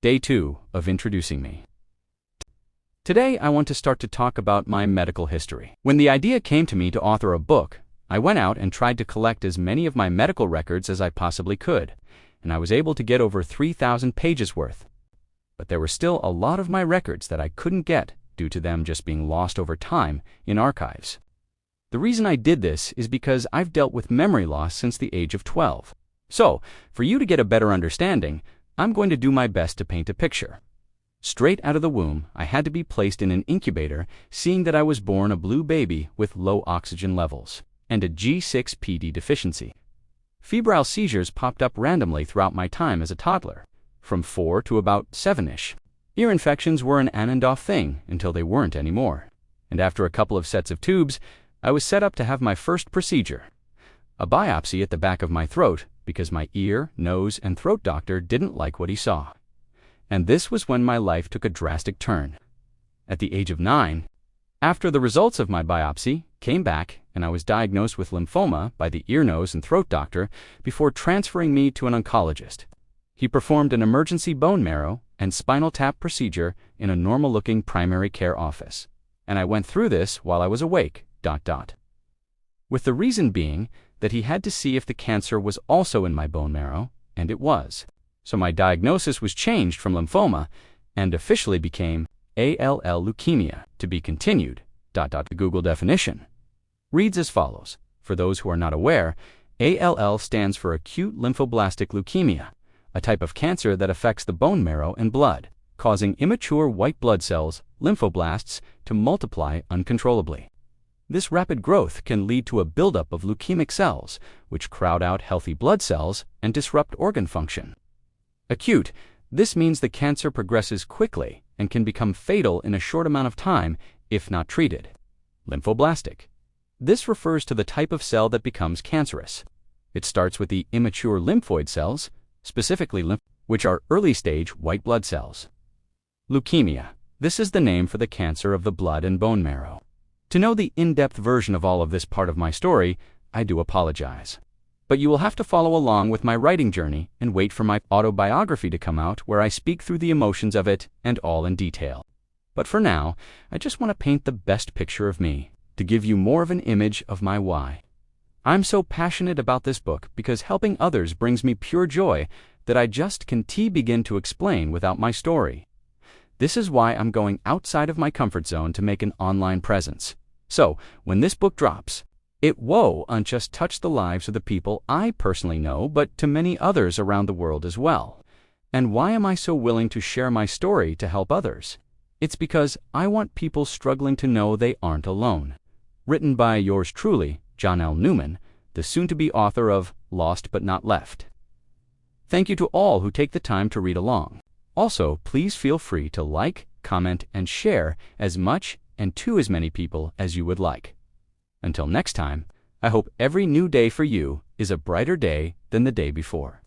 Day 2 of introducing me. Today, I want to start to talk about my medical history. When the idea came to me to author a book, I went out and tried to collect as many of my medical records as I possibly could, and I was able to get over 3,000 pages worth. But there were still a lot of my records that I couldn't get due to them just being lost over time in archives. The reason I did this is because I've dealt with memory loss since the age of 12. So, for you to get a better understanding, I'm going to do my best to paint a picture. Straight out of the womb, I had to be placed in an incubator, seeing that I was born a blue baby with low oxygen levels and a G6PD deficiency. Febrile seizures popped up randomly throughout my time as a toddler, from 4 to about 7-ish. Ear infections were an on and off thing until they weren't anymore. And after a couple of sets of tubes, I was set up to have my first procedure, a biopsy at the back of my throat, because my ear, nose, and throat doctor didn't like what he saw. And this was when my life took a drastic turn. At the age of 9, after the results of my biopsy came back and I was diagnosed with lymphoma by the ear, nose, and throat doctor before transferring me to an oncologist. He performed an emergency bone marrow and spinal tap procedure in a normal-looking primary care office, and I went through this while I was awake, ... With the reason being that he had to see if the cancer was also in my bone marrow, and it was. So my diagnosis was changed from lymphoma and officially became ALL leukemia, to be continued. ... The Google definition reads as follows. For those who are not aware, ALL stands for acute lymphoblastic leukemia, a type of cancer that affects the bone marrow and blood, causing immature white blood cells, lymphoblasts, to multiply uncontrollably. This rapid growth can lead to a buildup of leukemic cells, which crowd out healthy blood cells and disrupt organ function. Acute, this means the cancer progresses quickly and can become fatal in a short amount of time if not treated. Lymphoblastic. This refers to the type of cell that becomes cancerous. It starts with the immature lymphoid cells, specifically which are early-stage white blood cells. Leukemia. This is the name for the cancer of the blood and bone marrow. To know the in-depth version of all of this part of my story, I do apologize. But you will have to follow along with my writing journey and wait for my autobiography to come out where I speak through the emotions of it and all in detail. But for now, I just want to paint the best picture of me, to give you more of an image of my why. I'm so passionate about this book because helping others brings me pure joy that I just can't begin to explain without my story. This is why I'm going outside of my comfort zone to make an online presence. So, when this book drops, it won't just touch the lives of the people I personally know, but to many others around the world as well. And why am I so willing to share my story to help others? It's because I want people struggling to know they aren't alone. Written by yours truly, John L. Newman, the soon-to-be author of Lost But Not Left. Thank you to all who take the time to read along. Also, please feel free to like, comment, and share as much and to as many people as you would like. Until next time, I hope every new day for you is a brighter day than the day before.